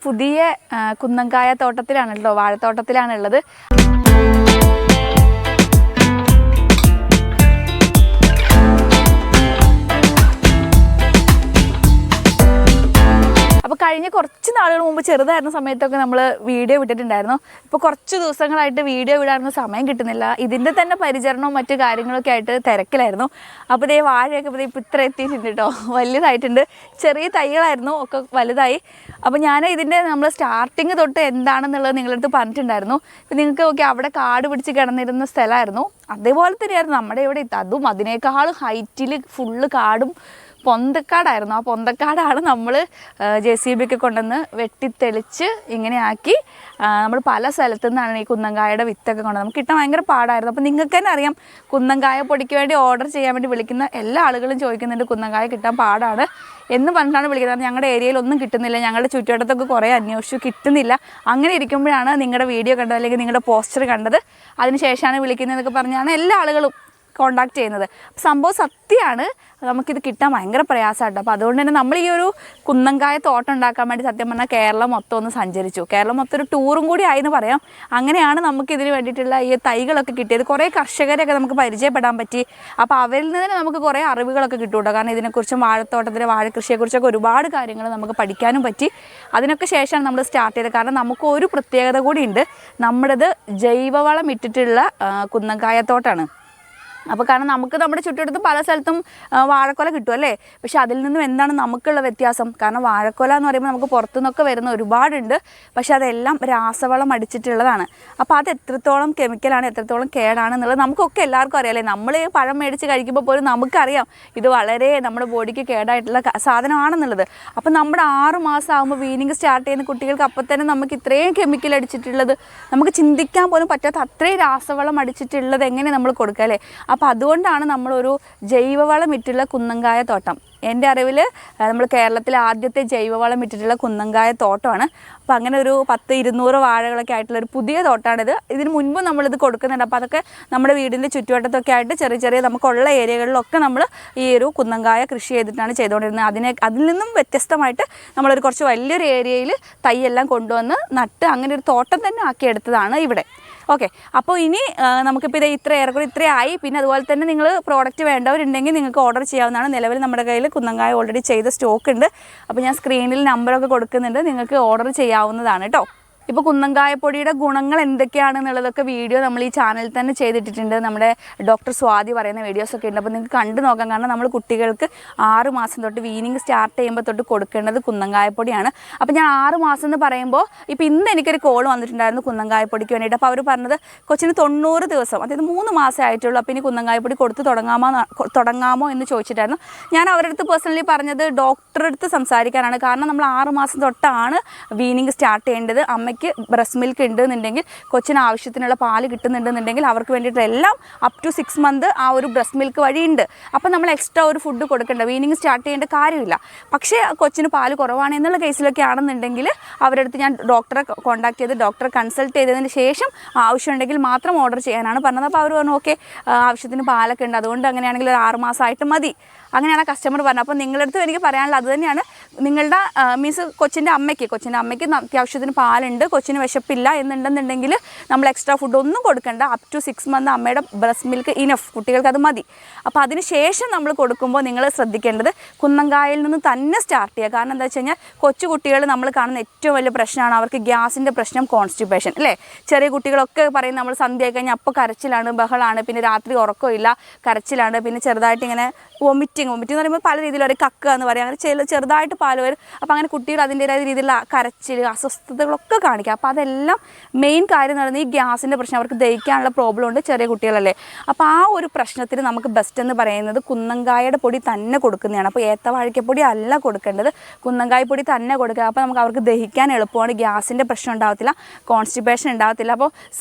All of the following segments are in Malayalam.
പുതിയ കുന്നങ്കായ തോട്ടത്തിലാണല്ലോ, വാഴത്തോട്ടത്തിലാണുള്ളത്. അപ്പോൾ കഴിഞ്ഞ കുറച്ച് നാളുകൾ മുമ്പ് ചെറുതായിരുന്ന സമയത്തൊക്കെ നമ്മൾ വീഡിയോ വിട്ടിട്ടുണ്ടായിരുന്നു. ഇപ്പോൾ കുറച്ച് ദിവസങ്ങളായിട്ട് വീഡിയോ വിടാനൊന്നും സമയം കിട്ടുന്നില്ല. ഇതിൻ്റെ തന്നെ പരിചരണവും മറ്റു കാര്യങ്ങളൊക്കെ ആയിട്ട് തിരക്കിലായിരുന്നു. അപ്പോൾ ഇതേ വാഴയൊക്കെ ഇപ്പോൾ ഇത്ര എത്തിയിട്ടുണ്ട് കേട്ടോ, വലുതായിട്ടുണ്ട്. ചെറിയ തൈകളായിരുന്നു, ഒക്കെ വലുതായി. അപ്പോൾ ഞാൻ ഇതിൻ്റെ നമ്മൾ സ്റ്റാർട്ടിങ് തൊട്ട് എന്താണെന്നുള്ളത് നിങ്ങളുടെ അടുത്ത് പറഞ്ഞിട്ടുണ്ടായിരുന്നു. ഇപ്പം നിങ്ങൾക്ക് നോക്കി അവിടെ കാട് പിടിച്ച് കിടന്നിരുന്ന സ്ഥലമായിരുന്നു. അതേപോലെ തന്നെയായിരുന്നു നമ്മുടെ ഇവിടെ. അതും അതിനേക്കാൾ ഹൈറ്റിൽ ഫുള്ള് കാടും പൊന്തക്കാടായിരുന്നു. ആ പൊന്തക്കാടാണ് നമ്മൾ JCB ഒക്കെ കൊണ്ടുവന്ന് വെട്ടിത്തെളിച്ച് ഇങ്ങനെ ആക്കി നമ്മൾ പല സ്ഥലത്തു നിന്നാണ് ഈ കുന്നങ്കായയുടെ വിത്തൊക്കെ കൊണ്ടുവന്നത്. നമുക്ക് കിട്ടാൻ ഭയങ്കര പാടായിരുന്നു. അപ്പോൾ നിങ്ങൾക്ക് തന്നെ അറിയാം, കുന്നങ്കായ പൊടിക്ക് വേണ്ടി ഓർഡർ ചെയ്യാൻ വേണ്ടി വിളിക്കുന്ന എല്ലാ ആളുകളും ചോദിക്കുന്നുണ്ട് കുന്നങ്കായ കിട്ടാൻ പാടാണ് എന്ന് പറഞ്ഞിട്ടാണ് വിളിക്കുന്നത്. ഞങ്ങളുടെ ഏരിയയിലൊന്നും കിട്ടുന്നില്ല, ഞങ്ങളുടെ ചുറ്റുവട്ടത്തൊക്കെ കുറേ അന്വേഷിച്ചു, കിട്ടുന്നില്ല. അങ്ങനെ ഇരിക്കുമ്പോഴാണ് നിങ്ങളുടെ വീഡിയോ കണ്ടത്, അല്ലെങ്കിൽ നിങ്ങളുടെ പോസ്റ്റർ കണ്ടത്. അതിനുശേഷമാണ് വിളിക്കുന്നതെന്നൊക്കെ പറഞ്ഞാണ് എല്ലാ ആളുകളും കോണ്ടാക്ട് ചെയ്യുന്നത്. സംഭവം സത്യമാണ്, നമുക്കിത് കിട്ടാൻ ഭയങ്കര പ്രയാസമായിട്ട്. അപ്പോൾ അതുകൊണ്ട് തന്നെ നമ്മൾ ഈ ഒരു കുന്നങ്കായ തോട്ടം ഉണ്ടാക്കാൻ വേണ്ടി സത്യം പറഞ്ഞാൽ കേരളം മൊത്തം ഒന്ന് സഞ്ചരിച്ചു. കേരളം മൊത്തം ഒരു ടൂറും കൂടി ആയെന്ന് പറയാം. അങ്ങനെയാണ് നമുക്കിതിന് വേണ്ടിയിട്ടുള്ള ഈ തൈകളൊക്കെ കിട്ടിയത്. കുറേ കർഷകരെയൊക്കെ നമുക്ക് പരിചയപ്പെടാൻ പറ്റി. അപ്പോൾ അവരിൽ നിന്ന് തന്നെ നമുക്ക് കുറേ അറിവുകളൊക്കെ കിട്ടും. കാരണം ഇതിനെക്കുറിച്ചും വാഴത്തോട്ടത്തിലെ വാഴക്കൃഷിയെക്കുറിച്ചൊക്കെ ഒരുപാട് കാര്യങ്ങൾ നമുക്ക് പഠിക്കാനും പറ്റി. അതിനൊക്കെ ശേഷമാണ് നമ്മൾ സ്റ്റാർട്ട് ചെയ്തത്. കാരണം നമുക്ക് ഒരു പ്രത്യേകത കൂടിയുണ്ട്, നമ്മുടേത് ജൈവവളം ഇട്ടിട്ടുള്ള കുന്നങ്കായ തോട്ടമാണ്. അപ്പോൾ കാരണം നമുക്ക് നമ്മുടെ ചുറ്റുവട്ടത്ത് പല സ്ഥലത്തും വാഴക്കൊല കിട്ടുമല്ലേ, പക്ഷെ അതിൽ നിന്നും എന്താണ് നമുക്കുള്ള വ്യത്യാസം? കാരണം വാഴക്കൊല എന്ന് പറയുമ്പോൾ നമുക്ക് പുറത്തുനിന്നൊക്കെ വരുന്ന ഒരുപാടുണ്ട്, പക്ഷെ അതെല്ലാം രാസവളം അടിച്ചിട്ടുള്ളതാണ്. അപ്പോൾ അത് എത്രത്തോളം കെമിക്കലാണ്, എത്രത്തോളം കേടാണെന്നുള്ളത് നമുക്കൊക്കെ എല്ലാവർക്കും അറിയാമല്ലേ. നമ്മൾ പഴം മേടിച്ച് കഴിക്കുമ്പോൾ പോലും നമുക്കറിയാം ഇത് വളരെ നമ്മുടെ ബോഡിക്ക് കേടായിട്ടുള്ള സാധനമാണെന്നുള്ളത്. അപ്പോൾ നമ്മുടെ 6 മാസം ആകുമ്പോൾ വീനിങ് സ്റ്റാർട്ട് ചെയ്യുന്ന കുട്ടികൾക്ക് അപ്പം തന്നെ നമുക്ക് ഇത്രയും കെമിക്കൽ അടിച്ചിട്ടുള്ളത് നമുക്ക് ചിന്തിക്കാൻ പോലും പറ്റാത്ത അത്രയും രാസവളം അടിച്ചിട്ടുള്ളത് എങ്ങനെ നമ്മൾ കൊടുക്കുക അല്ലേ. അപ്പോൾ അതുകൊണ്ടാണ് നമ്മളൊരു ജൈവവളം ഇട്ടുള്ള കുന്നങ്കായ തോട്ടം. എൻ്റെ അറിവിൽ നമ്മൾ കേരളത്തിലെ ആദ്യത്തെ ജൈവവളം ഇട്ടിട്ടുള്ള കുന്നങ്കായ തോട്ടമാണ്. അപ്പോൾ അങ്ങനെ ഒരു 100-200 വാഴകളൊക്കെ ആയിട്ടുള്ളൊരു പുതിയ തോട്ടമാണിത്. ഇതിന് മുൻപ് നമ്മളിത് കൊടുക്കുന്നുണ്ട്. അപ്പോൾ അതൊക്കെ നമ്മുടെ വീടിൻ്റെ ചുറ്റുവട്ടത്തൊക്കെ ആയിട്ട് ചെറിയ ചെറിയ നമുക്കുള്ള ഏരിയകളിലൊക്കെ നമ്മൾ ഈ ഒരു കുന്നങ്കായ കൃഷി ചെയ്തിട്ടാണ് ചെയ്തുകൊണ്ടിരുന്നത്. അതിൽ നിന്നും വ്യത്യസ്തമായിട്ട് നമ്മളൊരു കുറച്ച് വലിയൊരു ഏരിയയിൽ തൈയെല്ലാം കൊണ്ടുവന്ന് നട്ട് അങ്ങനെ ഒരു തോട്ടം തന്നെ ആക്കിയെടുത്തതാണ് ഇവിടെ. ഓക്കെ, അപ്പോൾ ഇനി നമുക്കിപ്പോൾ ഇത് ഇത്രയായി. പിന്നെ അതുപോലെ തന്നെ നിങ്ങൾ പ്രോഡക്റ്റ് വേണ്ടവരുണ്ടെങ്കിൽ നിങ്ങൾക്ക് ഓർഡർ ചെയ്യാവുന്നതാണ്. നിലവിൽ നമ്മുടെ കയ്യിൽ കുന്നങ്കായ ഓൾറെഡി ചെയ്ത സ്റ്റോക്ക് ഉണ്ട്. അപ്പോൾ ഞാൻ സ്ക്രീനിൽ നമ്പറൊക്കെ കൊടുക്കുന്നുണ്ട്, നിങ്ങൾക്ക് ഓർഡർ ചെയ്യാവുന്നതാണ് കേട്ടോ. ഇപ്പോൾ കുന്നങ്കായപ്പൊടിയുടെ ഗുണങ്ങൾ എന്തൊക്കെയാണെന്നുള്ളതൊക്കെ വീഡിയോ നമ്മൾ ഈ ചാനലിൽ തന്നെ ചെയ്തിട്ടിട്ടുണ്ട്. നമ്മുടെ ഡോക്ടർ സ്വാതി പറയുന്ന വീഡിയോസൊക്കെ ഉണ്ട്. അപ്പോൾ നിങ്ങൾക്ക് കണ്ടു നോക്കാം. കാരണം നമ്മൾ കുട്ടികൾക്ക് 6 മാസം തൊട്ട് വീനിങ് സ്റ്റാർട്ട് ചെയ്യുമ്പോൾ തൊട്ട് കൊടുക്കേണ്ടത് കുന്നങ്കായപ്പൊടിയാണ്. അപ്പോൾ ഞാൻ 6 മാസം എന്ന് പറയുമ്പോൾ ഇപ്പോൾ ഇന്ന് എനിക്കൊരു കോൾ വന്നിട്ടുണ്ടായിരുന്നു കുന്നങ്കായപ്പൊടിക്ക് വേണ്ടിയിട്ട്. അപ്പോൾ അവർ പറഞ്ഞത് കൊച്ചിന് 90 ദിവസം, അതായത് 3 മാസമേ ആയിട്ടുള്ളൂ, അപ്പോൾ ഇനി കുന്നങ്കായപ്പൊടി കൊടുത്ത് തുടങ്ങാമോ എന്ന് ചോദിച്ചിട്ടായിരുന്നു. ഞാൻ അവരുടെ അടുത്ത് പേഴ്സണലി പറഞ്ഞത് ഡോക്ടറെ അടുത്ത് സംസാരിക്കാനാണ്. കാരണം നമ്മൾ 6 മാസം തൊട്ടാണ് വീനിങ് സ്റ്റാർട്ട് ചെയ്യേണ്ടത്. അമ്മയ്ക്ക് ബ്രസ്റ്റ് മിൽക്ക് ഉണ്ടെന്നുണ്ടെങ്കിൽ, കൊച്ചിന് ആവശ്യത്തിനുള്ള പാല് കിട്ടുന്നുണ്ടെന്നുണ്ടെങ്കിൽ അവർക്ക് വേണ്ടിയിട്ട് എല്ലാം അപ് ടു 6 മന്ത് ആ ഒരു ബ്രസ്റ്റ് മിൽക്ക് വഴിയുണ്ട്. അപ്പോൾ നമ്മൾ എക്സ്ട്രാ ഒരു ഫുഡ് കൊടുക്കേണ്ട, വീനിങ് സ്റ്റാർട്ട് ചെയ്യേണ്ട കാര്യമില്ല. പക്ഷേ കൊച്ചിന് പാല് കുറവാണ് എന്നുള്ള കേസിലൊക്കെ ആണെന്നുണ്ടെങ്കിൽ അവരുടെ അടുത്ത് ഞാൻ ഡോക്ടറെ കോൺടാക്ട് ചെയ്ത് ഡോക്ടറെ കൺസൾട്ട് ചെയ്തതിന് ശേഷം ആവശ്യമുണ്ടെങ്കിൽ മാത്രം ഓർഡർ ചെയ്യാനാണ് പറഞ്ഞത്. അപ്പോൾ അവർ പറഞ്ഞു ഓക്കെ, ആവശ്യത്തിന് പാലൊക്കെ ഉണ്ട്, അതുകൊണ്ട് അങ്ങനെയാണെങ്കിൽ ഒരു 6 മാസമായിട്ട് മതി. അങ്ങനെയാണ് കസ്റ്റമർ പറഞ്ഞത്. അപ്പോൾ നിങ്ങളുടെ അടുത്ത് എനിക്ക് പറയാനുള്ളത് അത് തന്നെയാണ്. നിങ്ങളുടെ മീൻസ് കൊച്ചിൻ്റെ അമ്മയ്ക്ക് അത്യാവശ്യത്തിന് പാലുണ്ട്, കൊച്ചിന് വിശപ്പില്ല എന്നുണ്ടെന്നുണ്ടെങ്കിൽ നമ്മൾ എക്സ്ട്രാ ഫുഡ് ഒന്നും കൊടുക്കണ്ട. അപ് ടു 6 മന്ത് അമ്മയുടെ ബ്രസ്റ്റ് മിൽക്ക് ഇനഫ്, കുട്ടികൾക്ക് അത് മതി. അപ്പോൾ അതിന് ശേഷം നമ്മൾ കൊടുക്കുമ്പോൾ നിങ്ങൾ ശ്രദ്ധിക്കേണ്ടത് കുന്നങ്കായയിൽ നിന്ന് തന്നെ സ്റ്റാർട്ട് ചെയ്യുക. കാരണം എന്താ വെച്ച് കഴിഞ്ഞാൽ കൊച്ചു കുട്ടികൾ നമ്മൾ കാണുന്ന ഏറ്റവും വലിയ പ്രശ്നമാണ് അവർക്ക് ഗ്യാസിൻ്റെ പ്രശ്നം, കോൺസ്റ്റിപ്പേഷൻ അല്ലേ. ചെറിയ കുട്ടികളൊക്കെ പറയും നമ്മൾ സന്ധ്യ ആയി കഴിഞ്ഞാൽ അപ്പോൾ കരച്ചിലാണ്, ബഹളമാണ്, പിന്നെ രാത്രി ഉറക്കമില്ല, കരച്ചിലാണ്, പിന്നെ ചെറുതായിട്ട് ഇങ്ങനെ വൊമിറ്റിംഗ് എന്ന് പറയുമ്പോൾ പല രീതിയിൽ ഒരു കക്കുക എന്ന് പറയാം, അങ്ങനെ ചെറുതായിട്ട് പാല് വരും. അപ്പോൾ അങ്ങനെ കുട്ടികൾ അതിൻ്റേതായ രീതിയിലുള്ള കരച്ചിൽ, അസ്വസ്ഥതകളൊക്കെ കാണിക്കുക. അപ്പോൾ അതെല്ലാം മെയിൻ കാര്യം എന്ന് പറയുന്നത് ഈ ഗ്യാസിൻ്റെ പ്രശ്നം, അവർക്ക് ദഹിക്കാനുള്ള പ്രോബ്ലം ഉണ്ട്, ചെറിയ കുട്ടികളല്ലേ. അപ്പോൾ ആ ഒരു പ്രശ്നത്തിന് നമുക്ക് ബെസ്റ്റ് എന്ന് പറയുന്നത് കുന്നങ്കായയുടെ പൊടി തന്നെ കൊടുക്കുന്നതാണ്. അപ്പോൾ ഏത്തവാഴയ്ക്കപ്പൊടി അല്ല കൊടുക്കേണ്ടത്, കുന്നങ്കായ പൊടി തന്നെ കൊടുക്കുക. അപ്പോൾ നമുക്ക് അവർക്ക് ദഹിക്കാൻ എളുപ്പമാണ്, ഗ്യാസിൻ്റെ പ്രശ്നം ഉണ്ടാകത്തില്ല, കോൺസ്റ്റിപ്പേഷൻ ഉണ്ടാകത്തില്ല. അപ്പോൾ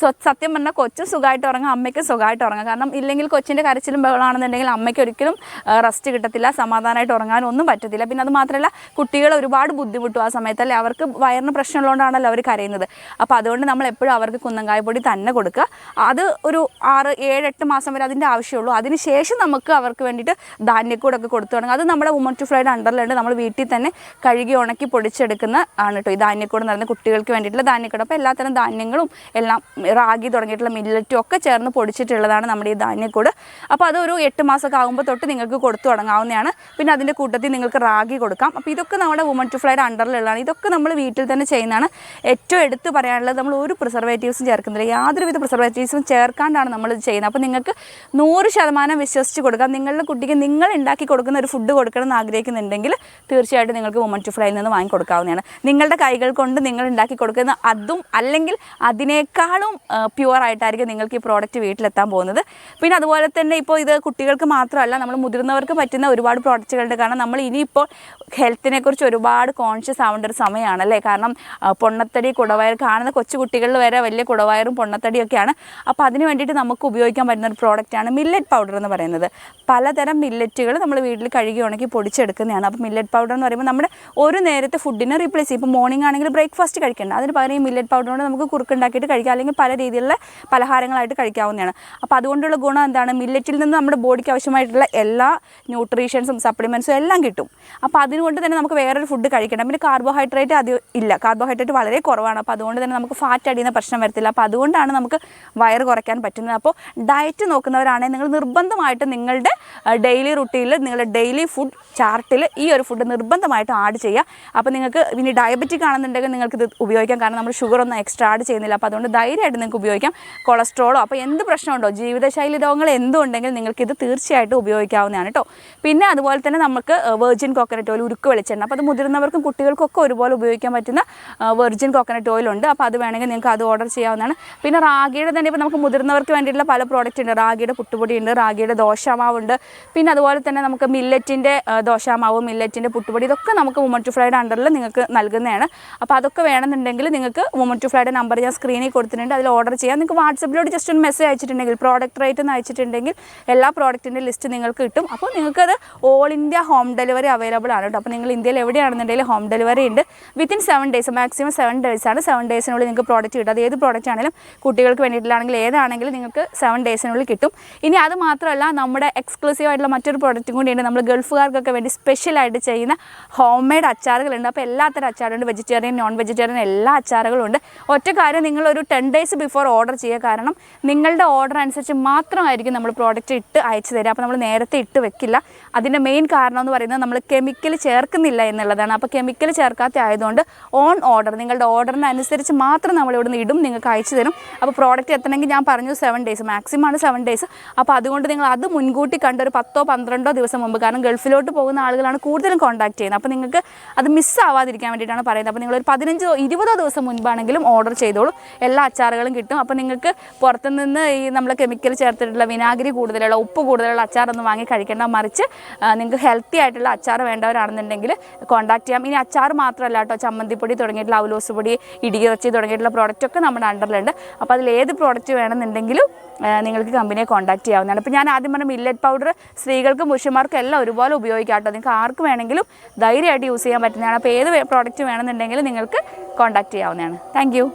സത്യം പറഞ്ഞാൽ കൊച്ചും സുഖമായിട്ട് ഉറങ്ങുക, അമ്മയ്ക്കും സുഖമായിട്ട് ഉറങ്ങുക. കാരണം ഇല്ലെങ്കിൽ കൊച്ചിൻ്റെ കരച്ചിലും ബഹളമാണെന്നുണ്ടെങ്കിൽ അമ്മയ്ക്ക് ഒരിക്കലും റെസ്റ്റ് കിട്ടത്തില്ല, സമാധാനമായിട്ട് ഉറങ്ങാനും ഒന്നും പറ്റത്തില്ല. പിന്നെ അത് മാത്രമല്ല കുട്ടികൾ ഒരുപാട് ബുദ്ധിമുട്ടും ആ സമയത്തല്ലേ, അവർക്ക് വയറിന് പ്രശ്നമുള്ളതുകൊണ്ടാണല്ലോ അവർ കരയുന്നത്. അപ്പോൾ അതുകൊണ്ട് നമ്മൾ എപ്പോഴും അവർക്ക് കുന്നങ്കായപ്പൊടി തന്നെ കൊടുക്കുക. അത് ഒരു 6, 7, 8 മാസം വരെ അതിൻ്റെ ആവശ്യമുള്ളൂ. അതിനുശേഷം നമുക്ക് അവർക്ക് വേണ്ടിയിട്ട് ധാന്യക്കൂടൊക്കെ കൊടുത്തു തുടങ്ങും. അത് നമ്മുടെ വുമൺ ടു ഫ്ലൈയുടെ അണ്ടറിലുണ്ട്. നമ്മൾ വീട്ടിൽ തന്നെ കഴുകി ഉണക്കി പൊടിച്ചെടുക്കുന്ന ആണ് കേട്ടോ ഈ ധാന്യക്കൂട് എന്ന് പറയുന്നത്, കുട്ടികൾക്ക് വേണ്ടിയിട്ടുള്ള ധാന്യക്കൂട്. അപ്പോൾ എല്ലാത്തരം ധാന്യങ്ങളും എല്ലാം റാഗി തുടങ്ങിയിട്ടുള്ള മില്ലറ്റും ഒക്കെ ചേർന്ന് പൊടിച്ചിട്ടുള്ളതാണ് നമ്മുടെ ഈ ധാന്യക്കൂട്. അപ്പോൾ അതൊരു 8 മാസമൊക്കെ ആകുമ്പോൾ തൊട്ട് നിങ്ങൾക്ക് കൊടുത്തു തുടങ്ങാവുന്നതാണ്. പിന്നെ അതിൻ്റെ കൂട്ടത്തിൽ നിങ്ങൾക്ക് റാഗി കൊടുക്കാം. അപ്പോൾ ഇതൊക്കെ നമ്മുടെ വുമൺ ടു ഫ്ലൈയുടെ അണ്ടറിലുള്ളതാണ്. ഇതൊക്കെ നമ്മൾ വീട്ടിൽ തന്നെ ചെയ്യുന്നതാണ്. ഏറ്റവും എടുത്ത് പറയാനുള്ളത്, നമ്മൾ ഒരു പ്രിസർവേറ്റീവ്സും ചേർക്കുന്നില്ല, യാതൊരുവിധ പ്രിസർവേറ്റീവ്സും ചേർക്കാണ്ടാണ് നമ്മളിത് ചെയ്യുന്നത്. അപ്പോൾ നിങ്ങൾക്ക് 100% വിശ്വസിച്ച് കൊടുക്കാം. നിങ്ങളുടെ കുട്ടിക്ക് നിങ്ങൾ ഉണ്ടാക്കി കൊടുക്കുന്ന ഒരു ഫുഡ് കൊടുക്കണം എന്ന് ആഗ്രഹിക്കുന്നുണ്ടെങ്കിൽ തീർച്ചയായിട്ടും നിങ്ങൾക്ക് വുമൺ ടു ഫ്ലൈയിൽ നിന്ന് വാങ്ങിക്കൊടുക്കാവുന്നതാണ്. നിങ്ങളുടെ കൈകൾ കൊണ്ട് നിങ്ങൾ ഉണ്ടാക്കി കൊടുക്കുന്ന അതും അല്ലെങ്കിൽ അതിനേക്കാളും പ്യുവറായിട്ടായിരിക്കും നിങ്ങൾക്ക് ഈ പ്രോഡക്റ്റ് വീട്ടിലെത്താൻ പോകുന്നത്. പിന്നെ അതുപോലെ തന്നെ ഇപ്പോൾ ഇത് കുട്ടികൾക്ക് മാത്രമല്ല, നമ്മൾ മുതിർന്നവർക്ക് പറ്റുന്ന ഒരുപാട് പ്രോഡക്റ്റുകളുണ്ട്. കാരണം നമ്മൾ ഇനിയിപ്പോൾ ഹെൽത്തിനെ കുറിച്ച് ഒരുപാട് കോൺഷ്യസ് ആവേണ്ട ഒരു സമയമാണല്ലേ. കാരണം പൊണ്ണത്തടി, കുടവയർ കാണുന്ന കൊച്ചു കുട്ടികളിൽ വരെ വലിയ കുടവയറും പൊണ്ണത്തടിയൊക്കെയാണ്. അപ്പോൾ അതിന് വേണ്ടിയിട്ട് നമുക്ക് ഉപയോഗിക്കാൻ പറ്റുന്ന ഒരു പ്രോഡക്റ്റാണ് മില്ലറ്റ് പൗഡർ എന്ന് പറയുന്നത്. പലതരം മില്ലറ്റുകൾ നമ്മൾ വീട്ടിൽ കഴുകി ഉണക്കി പൊടിച്ചെടുക്കുന്നതാണ്. അപ്പോൾ മില്ലറ്റ് പൗഡർ എന്ന് പറയുമ്പോൾ നമ്മുടെ ഒരു നേരത്തെ ഫുഡിനെ റീപ്ലേസ് ചെയ്യും. ഇപ്പോൾ മോർണിംഗ് ആണെങ്കിൽ ബ്രേക്ക്ഫാസ്റ്റ് കഴിക്കേണ്ട, അതിന് പകരം ഈ മില്ലറ്റ് പൗഡർ കൊണ്ട് നമുക്ക് കുറുക്കുണ്ടാക്കിയിട്ട് കഴിക്കാം, അല്ലെങ്കിൽ പല രീതിയിലുള്ള പലഹാരങ്ങളായിട്ട് കഴിക്കാവുന്നതാണ്. അപ്പോൾ അതുകൊണ്ടുള്ള ഗുണം എന്താണ്, മില്ലറ്റിൽ നിന്ന് നമ്മുടെ ബോഡിക്ക് ആവശ്യമായിട്ടുള്ള എല്ലാ ന്യൂട്രീഷൻസും സപ്ലിമെൻറ്റ്സും എല്ലാം കിട്ടും. അപ്പോൾ അതുകൊണ്ട് തന്നെ നമുക്ക് വേറൊരു ഫുഡ് കഴിക്കണം. പിന്നെ കാർബോഹൈഡ്രേറ്റ് അത് ഇല്ല, കാർബോഹൈഡ്രേറ്റ് വളരെ കുറവാണ്. അപ്പോൾ അതുകൊണ്ട് തന്നെ നമുക്ക് ഫാറ്റ് അടിയുന്ന പ്രശ്നം വരത്തില്ല. അപ്പോൾ അതുകൊണ്ടാണ് നമുക്ക് വയറ് കുറയ്ക്കാൻ പറ്റുന്നത്. അപ്പോൾ ഡയറ്റ് നോക്കുന്നവരാണെങ്കിൽ നിങ്ങൾ നിർബന്ധമായിട്ട് നിങ്ങളുടെ ഡെയിലി റുട്ടീനിൽ, നിങ്ങളുടെ ഡെയിലി ഫുഡ് ചാർട്ടിൽ ഈ ഒരു ഫുഡ് നിർബന്ധമായിട്ട് ആഡ് ചെയ്യുക. അപ്പോൾ നിങ്ങൾക്ക് ഇനി ഡയബറ്റിക് ആണെന്നുണ്ടെങ്കിൽ നിങ്ങൾക്കിത് ഉപയോഗിക്കാം. കാരണം നമ്മൾ ഷുഗറൊന്നും എക്സ്ട്രാ ആഡ് ചെയ്യുന്നില്ല. അപ്പോൾ അതുകൊണ്ട് ധൈര്യമായിട്ട് നിങ്ങൾക്ക് ഉപയോഗിക്കാം. കൊളസ്ട്രോളോ അപ്പോൾ എന്ത് പ്രശ്നമുണ്ടോ, ജീവിതശൈലി രോഗങ്ങൾ എന്തുണ്ടെങ്കിൽ നിങ്ങൾക്കിത് തീർച്ചയായിട്ടും ഉപയോഗിക്കാവുന്നതാണ് കേട്ടോ. പിന്നെ അതുപോലെ തന്നെ നമുക്ക് വെർജിൻ കോക്കനട്ട് ഓയിൽ, ഉരുക്ക് വെളിച്ചെണ്ണ, അപ്പോൾ അത് മുതിർന്നവർക്കും കുട്ടികൾക്കൊക്കെ ഒരുപോലെ ഉപയോഗിക്കാൻ പറ്റുന്ന വെർജിൻ കോക്കനട്ട് ഓയിലുണ്ട്. അപ്പോൾ അത് വേണമെങ്കിൽ നിങ്ങൾക്ക് അത് ഓർഡർ ചെയ്യാവുന്നതാണ്. പിന്നെ റാഗിയുടെ തന്നെ ഇപ്പോൾ നമുക്ക് മുതിർന്നവർക്ക് വേണ്ടിയിട്ടുള്ള പല പ്രോഡക്റ്റ് ഉണ്ട്. റാഗിയുടെ പുട്ടുപൊടി ഉണ്ട്, റാഗിയുടെ ദോശമാവുണ്ട്. പിന്നെ അതുപോലെ തന്നെ നമുക്ക് മില്ലറ്റിൻ്റെ ദോശമാവ്, മില്ലറ്റിൻ്റെ പുട്ടുപൊടി, ഇതൊക്കെ നമുക്ക് വുമൺ ടു ഫ്ലൈയുടെ അണ്ടറിൽ നിങ്ങൾക്ക് നൽകുന്നതാണ്. അപ്പോൾ അതൊക്കെ വേണമെന്നുണ്ടെങ്കിൽ നിങ്ങൾക്ക് വുമൺ ടു ഫ്ലൈയുടെ നമ്പർ ഞാൻ സ്ക്രീനിൽ കൊടുത്തിട്ടുണ്ട്, അതിൽ ഓർഡർ ചെയ്യാം. നിങ്ങൾക്ക് വാട്സപ്പിലോട്ട് ജസ്റ്റ് ഒരു മെസ്സേജ് അയച്ചിട്ടുണ്ടെങ്കിൽ, പ്രോഡക്റ്റ് റേറ്റ് എന്ന് അയച്ചിട്ടുണ്ടെങ്കിൽ എല്ലാ പ്രോഡക്റ്റിൻ്റെ ലിസ്റ്റ് നിങ്ങൾക്ക് കിട്ടും. അപ്പോൾ നിങ്ങൾക്കത് all India home delivery available ആണ് കേട്ടോ. അപ്പോൾ നിങ്ങൾ ഇന്ത്യയിൽ എവിടെയാണെന്നുണ്ടെങ്കിൽ ഹോം ഡെലിവറി ഉണ്ട്. വിത്തിൻ 7 days, മാക്സിമം 7 days ആണ്. 7 daysനുള്ളിൽ നിങ്ങൾക്ക് പ്രോഡക്റ്റ് കിട്ടും. അത് ഏത് പ്രോഡക്റ്റ് ആണെങ്കിലും, കുട്ടികൾക്ക് വേണ്ടിയിട്ടാണെങ്കിൽ ഏതാണെങ്കിലും നിങ്ങൾക്ക് 7 daysനുള്ളിൽ കിട്ടും. ഇനി അത് മാത്രമല്ല, നമ്മുടെ എക്സ്ക്ലൂസീവ് ആയിട്ടുള്ള മറ്റൊരു പ്രോഡക്റ്റും കൂടിയുണ്ട്. നമ്മൾ ഗൾഫുകാർക്കൊക്കെ വേണ്ടി സ്പെഷ്യലായിട്ട് ചെയ്യുന്ന ഹോം മെയ്ഡ് അച്ചാറുകളുണ്ട്. അപ്പോൾ എല്ലാത്തരം അച്ചാറുണ്ട്, വെജിറ്റേറിയൻ, നോൺ വെജിറ്റേറിയൻ എല്ലാ അച്ചാറുകളും ഉണ്ട്. ഒറ്റ കാര്യം, നിങ്ങളൊരു 10 days ബിഫോർ ഓർഡർ ചെയ്യുക. കാരണം നിങ്ങളുടെ ഓർഡർ അനുസരിച്ച് മാത്രമായിരിക്കും നമ്മൾ പ്രോഡക്റ്റ് ഇട്ട് അയച്ചു തരിക. അപ്പോൾ നമ്മൾ നേരത്തെ ഇട്ട് വെക്കില്ല. അതിൻ്റെ മെയിൻ കാരണം എന്ന് പറയുന്നത് നമ്മൾ കെമിക്കൽ ചേർക്കുന്നില്ല എന്നുള്ളതാണ്. അപ്പോൾ കെമിക്കൽ ചേർക്കാത്ത ആയതുകൊണ്ട് ഓൺ ഓർഡർ, നിങ്ങളുടെ ഓർഡറിനനുസരിച്ച് മാത്രം നമ്മളിവിടെ നിന്ന് ഇടും, നിങ്ങൾക്ക് അയച്ചു തരും. അപ്പോൾ പ്രോഡക്റ്റ് എത്തണമെങ്കിൽ ഞാൻ പറഞ്ഞു 7 days, മാക്സിമം ആണ് 7 days. അപ്പോൾ അതുകൊണ്ട് നിങ്ങൾ അത് മുൻകൂട്ടി കണ്ടൊരു 10-12 ദിവസം മുമ്പ്, കാരണം ഗൾഫിലോട്ട് പോകുന്ന ആളുകളാണ് കൂടുതലും കോൺടാക്ട് ചെയ്യുന്നത്. അപ്പോൾ നിങ്ങൾക്ക് അത് മിസ്സാവാതിരിക്കാൻ വേണ്ടിയിട്ടാണ് പറയുന്നത്. അപ്പോൾ നിങ്ങളൊരു 15-20 ദിവസം മുൻപാണെങ്കിലും ഓർഡർ ചെയ്തോളൂ, എല്ലാ അച്ചാറുകളും കിട്ടും. അപ്പോൾ നിങ്ങൾക്ക് പുറത്തുനിന്ന് ഈ നമ്മൾ കെമിക്കൽ ചേർത്തിട്ടുള്ള വിനാഗിരി കൂടുതലുള്ള, ഉപ്പ് കൂടുതലുള്ള അച്ചാറൊന്നും വാങ്ങി കഴിക്കേണ്ട, മറിച്ച് നിങ്ങൾക്ക് ഹെൽത്തി ആയിട്ടുള്ള അച്ചാർ വേണ്ടവരാണെന്നുണ്ടെങ്കിൽ കോൺടാക്ട് ചെയ്യാം. ഇനി അച്ചാർ മാത്രമല്ല കേട്ടോ, ചമ്മന്തിപ്പൊടി തുടങ്ങിയിട്ടുള്ള, അവലോസ് പൊടി, ഇടിയിറച്ചി തുടങ്ങിയിട്ടുള്ള പ്രോഡക്റ്റൊക്കെ നമ്മുടെ അണ്ടറിലുണ്ട്. അപ്പോൾ അതിൽ ഏത് പ്രോഡക്റ്റ് വേണമെന്നുണ്ടെങ്കിലും നിങ്ങൾക്ക് കമ്പനിയെ കോൺടാക്ട് ചെയ്യാവുന്നതാണ്. അപ്പോൾ ഞാൻ ആദ്യം പറഞ്ഞ മില്ലറ്റ് പൗഡർ സ്ത്രീകൾക്കും പുരുഷന്മാർക്കും എല്ലാം ഒരുപോലെ ഉപയോഗിക്കാം കേട്ടോ. നിങ്ങൾക്ക് ആർക്ക് വേണമെങ്കിലും ധൈര്യമായിട്ട് യൂസ് ചെയ്യാൻ പറ്റുന്നതാണ്. അപ്പോൾ ഏത് പ്രോഡക്റ്റ് വേണമെന്നുണ്ടെങ്കിൽ നിങ്ങൾക്ക് കോൺടാക്ട് ചെയ്യാവുന്നതാണ്. Thank you.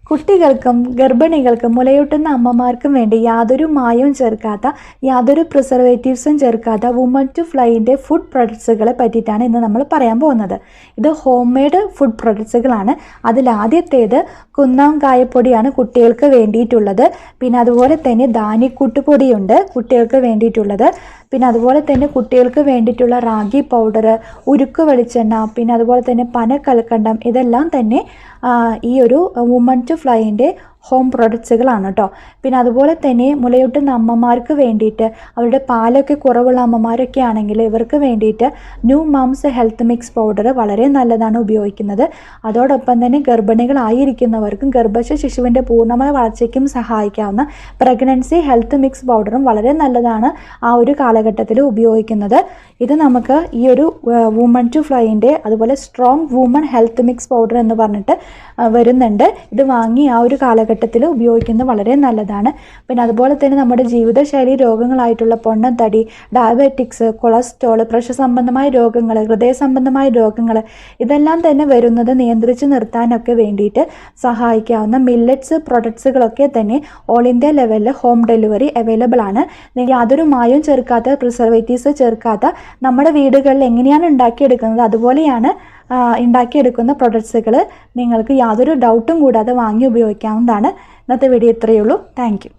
കുട്ടികൾക്കും ഗർഭിണികൾക്കും മുലയൂട്ടുന്ന അമ്മമാർക്കും വേണ്ടി യാതൊരു മായവും ചേർക്കാത്ത, യാതൊരു പ്രിസർവേറ്റീവ്സും ചേർക്കാത്ത വുമൺ ടു ഫ്ലൈൻ്റെ ഫുഡ് പ്രൊഡക്ട്സുകളെ പറ്റിയിട്ടാണ് ഇന്ന് നമ്മൾ പറയാൻ പോകുന്നത്. ഇത് ഹോം മെയ്ഡ് ഫുഡ് പ്രൊഡക്ട്സുകളാണ്. അതിലാദ്യത്തേത് കുന്നം കായപ്പൊടിയാണ് കുട്ടികൾക്ക് വേണ്ടിയിട്ടുള്ളത്. പിന്നെ അതുപോലെ തന്നെ ധാന്യക്കൂട്ടുപൊടിയുണ്ട് കുട്ടികൾക്ക് വേണ്ടിയിട്ടുള്ളത്. പിന്നെ അതുപോലെ തന്നെ കുട്ടികൾക്ക് വേണ്ടിയിട്ടുള്ള റാഗി പൗഡർ, ഉരുക്ക് വെളിച്ചെണ്ണ, പിന്നെ അതുപോലെ തന്നെ പനക്കൽക്കണ്ടം, ഇതെല്ലാം തന്നെ ഈ ഒരു വുമൺ ടു ഫ്ലൈൻ്റെ ഹോം പ്രൊഡക്ട്സുകളാണ് കേട്ടോ. പിന്നെ അതുപോലെ തന്നെ മുലയൂട്ടുന്ന അമ്മമാർക്ക് വേണ്ടിയിട്ട്, അവരുടെ പാലൊക്കെ കുറവുള്ള അമ്മമാരൊക്കെ ആണെങ്കിൽ ഇവർക്ക് വേണ്ടിയിട്ട് new moms health mix powder വളരെ നല്ലതാണ് ഉപയോഗിക്കുന്നത്. അതോടൊപ്പം തന്നെ ഗർഭിണികളായിരിക്കുന്നവർക്കും ഗർഭസ്ഥ ശിശുവിൻ്റെ പൂർണ്ണമായ വളർച്ചയ്ക്കും സഹായിക്കാവുന്ന പ്രഗ്നൻസി ഹെൽത്ത് മിക്സ് പൗഡറും വളരെ നല്ലതാണ് ആ ഒരു കാലഘട്ടത്തിൽ ഉപയോഗിക്കുന്നത്. ഇത് നമുക്ക് ഈ ഒരു വുമൺ ടു ഫ്ലൈൻ്റെ അതുപോലെ strong woman health mix powder എന്ന് പറഞ്ഞിട്ട് വരുന്നുണ്ട്. ഇത് വാങ്ങി ആ ഒരു കാലഘട്ടത്തിൽ ഉപയോഗിക്കുന്നത് വളരെ നല്ലതാണ്. പിന്നെ അതുപോലെ തന്നെ നമ്മുടെ ജീവിതശൈലി രോഗങ്ങളായിട്ടുള്ള പൊണ്ണത്തടി, ഡയബറ്റിക്സ്, കൊളസ്ട്രോൾ, പ്രഷർ സംബന്ധമായ രോഗങ്ങൾ, ഹൃദയ സംബന്ധമായ രോഗങ്ങൾ, ഇതെല്ലാം തന്നെ വരുന്നത് നിയന്ത്രിച്ച് നിർത്താനൊക്കെ വേണ്ടിയിട്ട് സഹായിക്കാവുന്ന മില്ലറ്റ്സ് പ്രൊഡക്ട്സുകളൊക്കെ തന്നെ ഓൾ ഇന്ത്യ ലെവലിൽ ഹോം ഡെലിവറി അവൈലബിൾ ആണ്. യാതൊരു മായവും ചേർക്കാത്ത, പ്രിസർവേറ്റീവ്സ് ചേർക്കാത്ത നമ്മുടെ വീടുകളിൽ എങ്ങനെയാണ് ഉണ്ടാക്കിയെടുക്കുന്നത് അതുപോലെയാണ് ഉണ്ടാക്കിയെടുക്കുന്ന പ്രൊഡക്ട്സുകൾ നിങ്ങൾക്ക് യാതൊരു ഡൗട്ടും കൂടാതെ വാങ്ങി ഉപയോഗിക്കാവുന്നതാണ്. ഇന്നത്തെ വീഡിയോ ഇത്രയേ ഉള്ളൂ. Thank you.